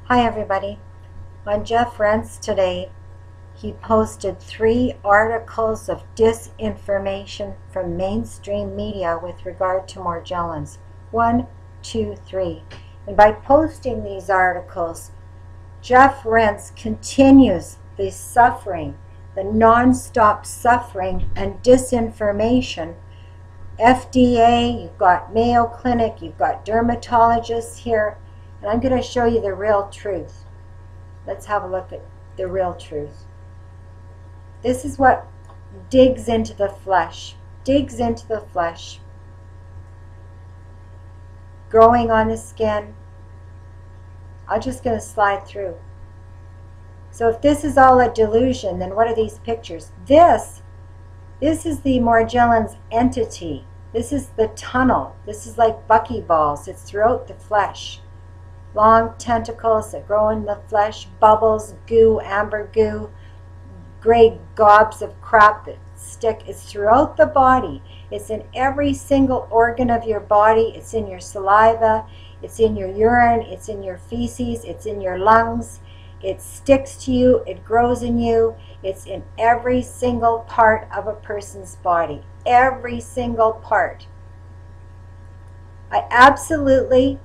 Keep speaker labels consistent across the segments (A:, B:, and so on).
A: Hi everybody. On Jeff Rent's today, he posted 3 articles of disinformation from mainstream media with regard to Morgellons. 1, 2, 3. And by posting these articles, Jeff Rent's continues the suffering, the non-stop suffering and disinformation. FDA, you've got Mayo Clinic, you've got dermatologists here, and I'm going to show you the real truth. Let's have a look at the real truth. This is what digs into the flesh, growing on the skin. I'm just going to slide through. So if this is all a delusion, then what are these pictures? This is the Morgellons entity. This is the tunnel. This is like buckyballs. It's throughout the flesh. Long tentacles that grow in the flesh, bubbles, goo, amber goo, gray gobs of crap that stick. It's throughout the body. It's in every single organ of your body. It's in your saliva. It's in your urine. It's in your feces. It's in your lungs. It sticks to you. It grows in you. It's in every single part of a person's body. Every single part. I absolutely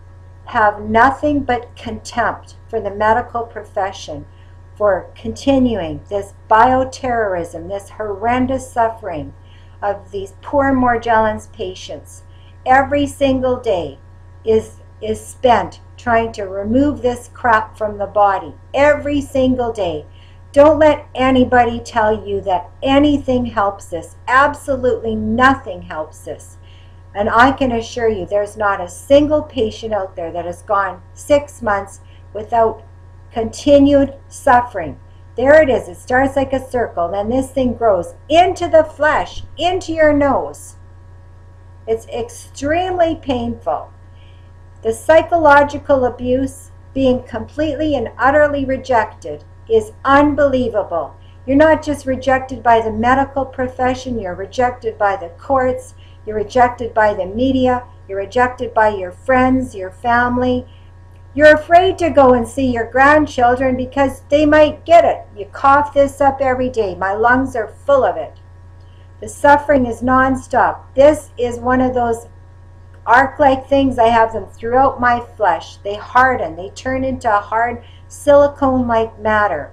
A: have nothing but contempt for the medical profession for continuing this bioterrorism, this horrendous suffering of these poor Morgellons patients. Every single day is spent trying to remove this crap from the body. Every single day. Don't let anybody tell you that anything helps this. Absolutely nothing helps this. And I can assure you there's not a single patient out there that has gone 6 months without continued suffering. There it is. It starts like a circle. Then this thing grows into the flesh, into your nose. It's extremely painful. The psychological abuse, being completely and utterly rejected, is unbelievable. You're not just rejected by the medical profession, you're rejected by the courts, you're rejected by the media, you're rejected by your friends, your family. You're afraid to go and see your grandchildren because they might get it. You cough this up every day. My lungs are full of it. The suffering is nonstop. This is one of those arc-like things. I have them throughout my flesh. They harden. They turn into a hard silicone-like matter.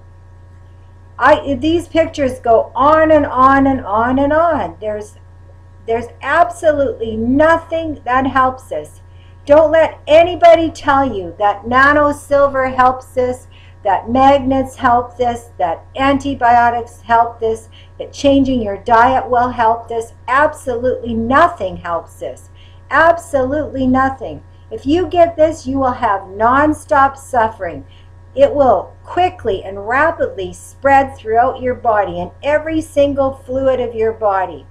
A: These pictures go on and on and on and on. There's absolutely nothing that helps us. Don't let anybody tell you that nano silver helps this, that magnets help this, that antibiotics help this, that changing your diet will help this. Absolutely nothing helps this. Absolutely nothing. If you get this, you will have non-stop suffering. It will quickly and rapidly spread throughout your body and every single fluid of your body.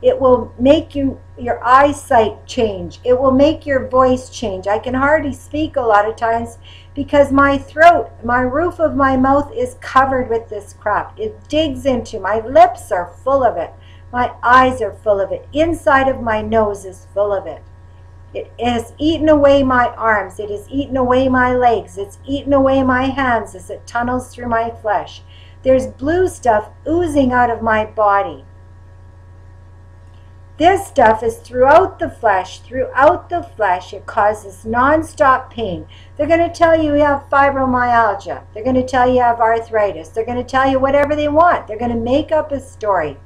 A: It will make your eyesight change. It will make your voice change. I can hardly speak a lot of times because my throat, my roof of my mouth is covered with this crap. It digs into, my lips are full of it. My eyes are full of it. Inside of my nose is full of it. It has eaten away my arms. It has eaten away my legs. It's eaten away my hands as it tunnels through my flesh. There's blue stuff oozing out of my body. This stuff is throughout the flesh, It causes non-stop pain. They're going to tell you you have fibromyalgia. They're going to tell you you have arthritis. They're going to tell you whatever they want. They're going to make up a story.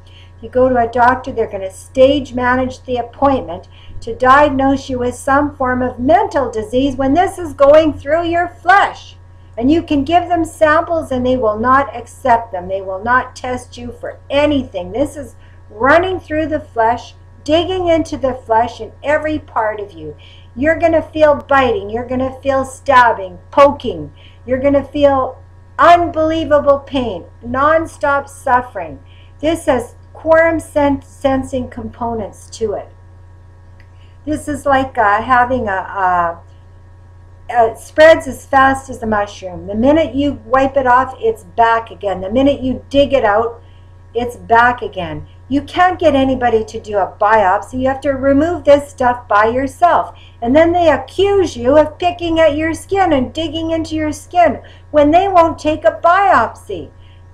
A: You go to a doctor, they're going to stage manage the appointment to diagnose you with some form of mental disease when this is going through your flesh. And you can give them samples and they will not accept them. They will not test you for anything. This is running through the flesh, digging into the flesh in every part of you. You're going to feel biting. You're going to feel stabbing, poking. You're going to feel unbelievable pain, non-stop suffering. This has quorum sensing components to it. This is like having it spreads as fast as a mushroom. The minute you wipe it off, it's back again. The minute you dig it out, it's back again. You can't get anybody to do a biopsy. You have to remove this stuff by yourself. And then they accuse you of picking at your skin and digging into your skin when they won't take a biopsy.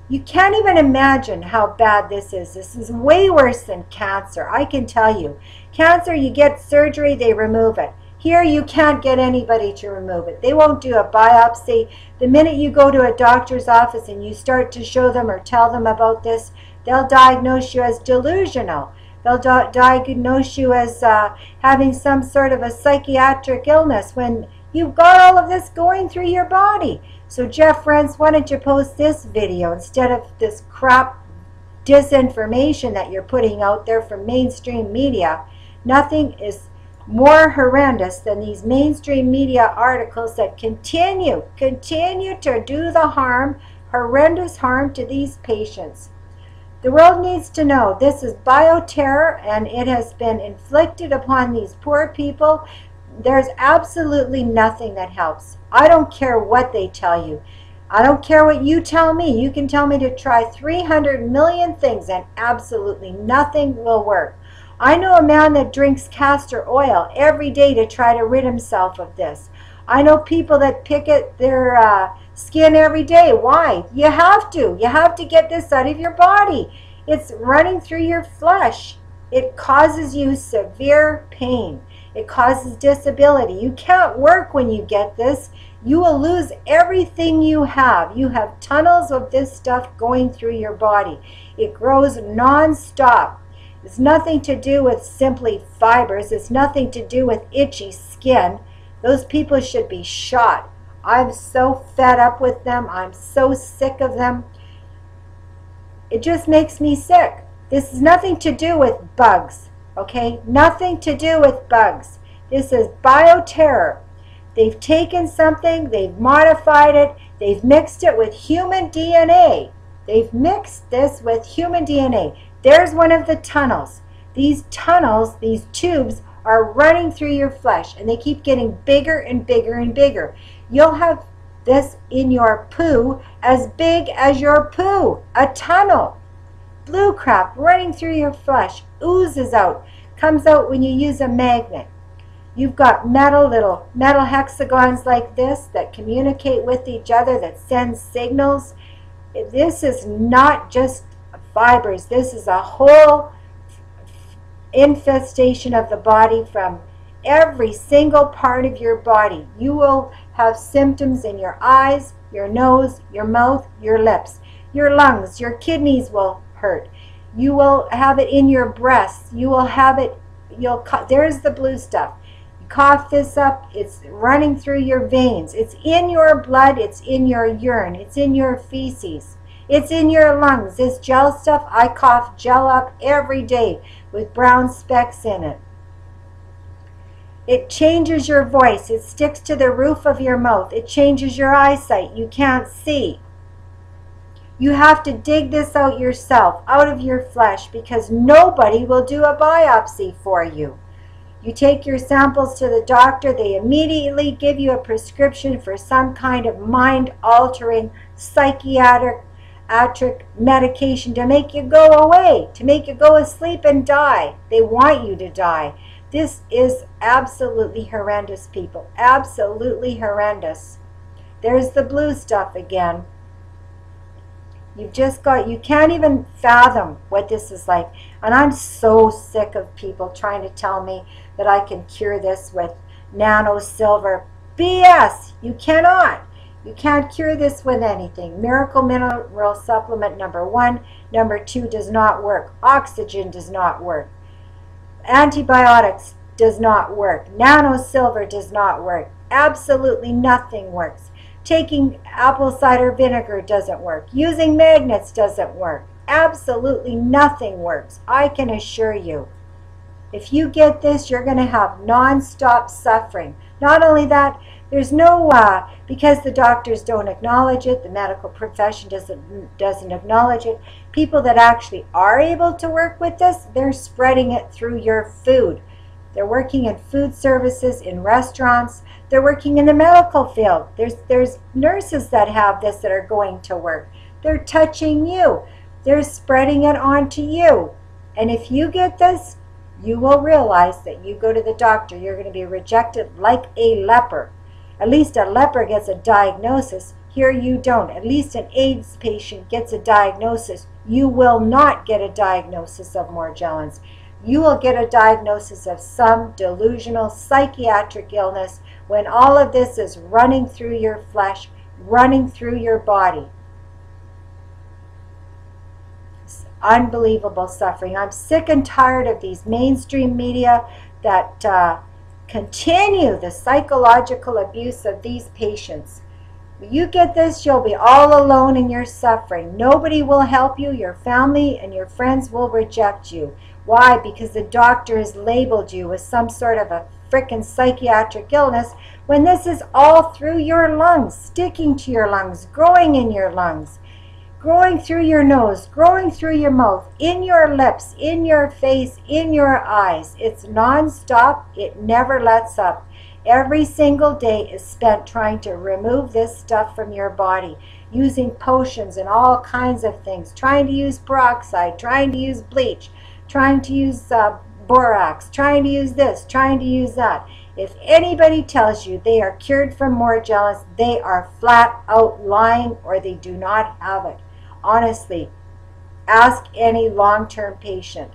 A: You can't even imagine how bad this is. This is way worse than cancer, I can tell you. Cancer, you get surgery, they remove it. Here, you can't get anybody to remove it. They won't do a biopsy. The minute you go to a doctor's office and you start to show them or tell them about this, they'll diagnose you as delusional. They'll diagnose you as having some sort of a psychiatric illness when you've got all of this going through your body. So Jeff Rense, why don't you post this video instead of this crap disinformation that you're putting out there from mainstream media? Nothing is more horrendous than these mainstream media articles that continue to do the harm, horrendous harm to these patients. The world needs to know this is bioterror, and it has been inflicted upon these poor people. There's absolutely nothing that helps. I don't care what they tell you. I don't care what you tell me. You can tell me to try 300 million things and absolutely nothing will work. I know a man that drinks castor oil every day to try to rid himself of this. I know people that pick at their skin every day. Why? You have to. You have to get this out of your body. It's running through your flesh. It causes you severe pain. It causes disability. You can't work when you get this. You will lose everything you have. You have tunnels of this stuff going through your body. It grows non-stop. It's nothing to do with simply fibers. It's nothing to do with itchy skin. Those people should be shot. I'm so fed up with them. I'm so sick of them. It just makes me sick. This is nothing to do with bugs, okay? Nothing to do with bugs. This is bioterror. They've taken something, they've modified it, they've mixed it with human DNA. They've mixed this with human DNA. There's one of the tunnels. These tunnels, these tubes, are running through your flesh, and they keep getting bigger and bigger and bigger. You'll have this in your poo as big as your poo, a tunnel. Blue crap running through your flesh, oozes out, comes out when you use a magnet. You've got little metal hexagons like this that communicate with each other, that send signals. This is not just fibers. This is a whole infestation of the body from every single part of your body. You will have symptoms in your eyes, your nose, your mouth, your lips, your lungs, your kidneys will hurt. You will have it in your breasts. You will have it, there's the blue stuff. You cough this up, it's running through your veins. It's in your blood, it's in your urine, it's in your feces. It's in your lungs. This gel stuff, I cough gel up every day with brown specks in it. It changes your voice. It sticks to the roof of your mouth. It changes your eyesight. You can't see. You have to dig this out yourself, out of your flesh, because nobody will do a biopsy for you. You take your samples to the doctor. They immediately give you a prescription for some kind of mind-altering psychiatric medication to make you go away, to make you go asleep and die. They want you to die. This is absolutely horrendous, people. Absolutely horrendous. There's the blue stuff again. You've just got, you can't even fathom what this is like. And I'm so sick of people trying to tell me that I can cure this with nano silver. BS! You cannot. You can't cure this with anything. Miracle Mineral Supplement number 1. Number 2 does not work. Oxygen does not work. Antibiotics does not work. Nano silver does not work. Absolutely nothing works. Taking apple cider vinegar doesn't work. Using magnets doesn't work. Absolutely nothing works. I can assure you. If you get this, you're going to have non-stop suffering. Not only that, there's no, because the doctors don't acknowledge it, the medical profession doesn't acknowledge it, people that actually are able to work with this, they're spreading it through your food. They're working in food services, in restaurants. They're working in the medical field. There's nurses that have this that are going to work. They're touching you. They're spreading it onto you. And if you get this, you will realize that you go to the doctor, you're going to be rejected like a leper. At least a leper gets a diagnosis. Here you don't. At least an AIDS patient gets a diagnosis. You will not get a diagnosis of Morgellons. You will get a diagnosis of some delusional psychiatric illness when all of this is running through your flesh, running through your body. It's unbelievable suffering. I'm sick and tired of these mainstream media that continue the psychological abuse of these patients. When you get this, you'll be all alone in your suffering. Nobody will help you. Your family and your friends will reject you. Why? Because the doctor has labeled you with some sort of a frickin' psychiatric illness when this is all through your lungs, sticking to your lungs, growing in your lungs, growing through your nose, growing through your mouth, in your lips, in your face, in your eyes. It's non-stop. It never lets up. Every single day is spent trying to remove this stuff from your body, using potions and all kinds of things, trying to use peroxide, trying to use bleach, trying to use borax, trying to use this, trying to use that. If anybody tells you they are cured from Morgellons, they are flat out lying or they do not have it. Honestly, ask any long-term patient.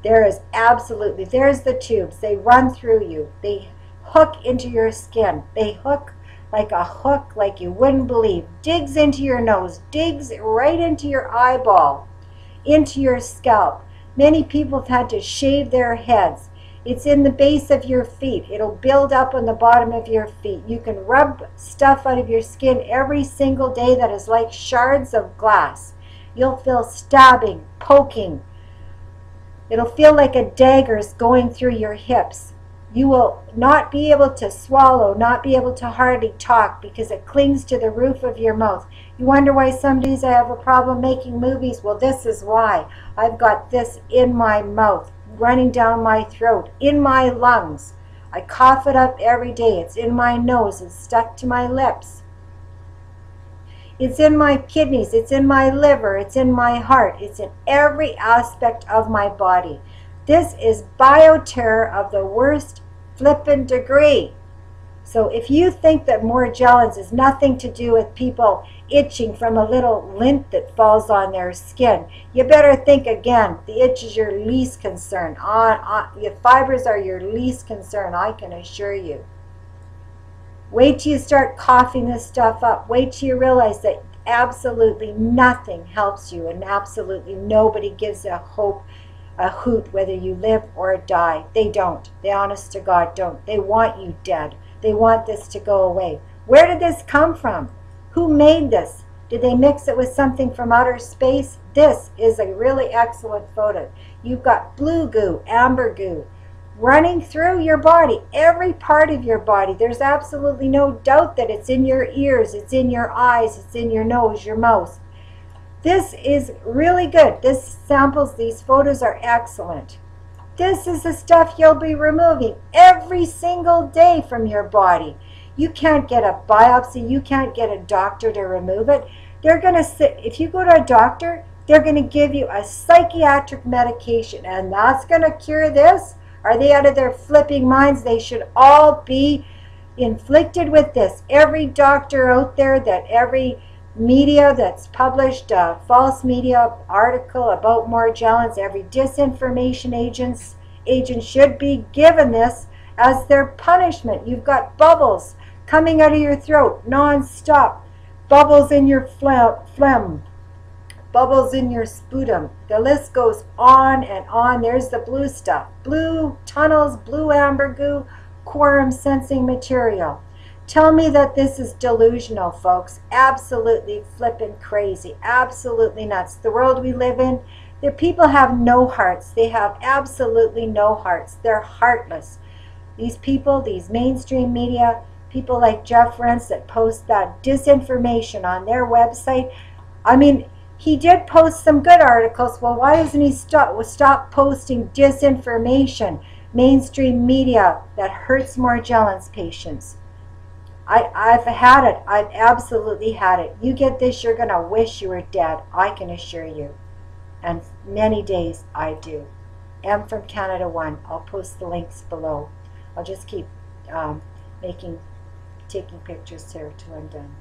A: There is absolutely, there's the tubes. They run through you. They hook into your skin. They hook like a hook like you wouldn't believe. Digs into your nose, digs right into your eyeball, into your scalp. Many people have had to shave their heads. It's in the base of your feet. It'll build up on the bottom of your feet. You can rub stuff out of your skin every single day that is like shards of glass. You'll feel stabbing, poking. It'll feel like a dagger is going through your hips. You will not be able to swallow, not be able to hardly talk because it clings to the roof of your mouth. You wonder why some days I have a problem making movies? Well, this is why. I've got this in my mouth, running down my throat, in my lungs. I cough it up every day. It's in my nose. It's stuck to my lips. It's in my kidneys. It's in my liver. It's in my heart. It's in every aspect of my body. This is bioterror of the worst flippin' degree. So if you think that Morgellons is nothing to do with people itching from a little lint that falls on their skin, you better think again. The itch is your least concern. Your fibers are your least concern, I can assure you. Wait till you start coughing this stuff up. Wait till you realize that absolutely nothing helps you and absolutely nobody gives a hoot whether you live or die. They don't. They honest to God don't. They want you dead. They want this to go away. Where did this come from? Who made this? Did they mix it with something from outer space? This is a really excellent photo. You've got blue goo, amber goo, running through your body, every part of your body. There's absolutely no doubt that it's in your ears, it's in your eyes, it's in your nose, your mouth. This is really good. This samples, these photos are excellent. This is the stuff you'll be removing every single day from your body. You can't get a biopsy. You can't get a doctor to remove it. They're going to sit, if you go to a doctor, they're going to give you a psychiatric medication, and that's going to cure this. Are they out of their flipping minds? They should all be inflicted with this. Every doctor out there, that every media that's published a false media article about Morgellons, every disinformation agent should be given this as their punishment. You've got bubbles coming out of your throat non-stop, bubbles in your phlegm, bubbles in your sputum. The list goes on and on. There's the blue stuff, blue tunnels, blue amber goo, quorum sensing material. Tell me that this is delusional, folks. Absolutely flippin' crazy. Absolutely nuts. The world we live in, the people have no hearts. They have absolutely no hearts. They're heartless. These people, these mainstream media, people like Jeff Rense that post that disinformation on their website. I mean, he did post some good articles. Well, why doesn't he stop posting disinformation, mainstream media that hurts Morgellons patients? I've had it. I've absolutely had it. You get this, you're going to wish you were dead. I can assure you. and many days I do. M from Canada 1. I'll post the links below. I'll just keep taking pictures here till I'm done.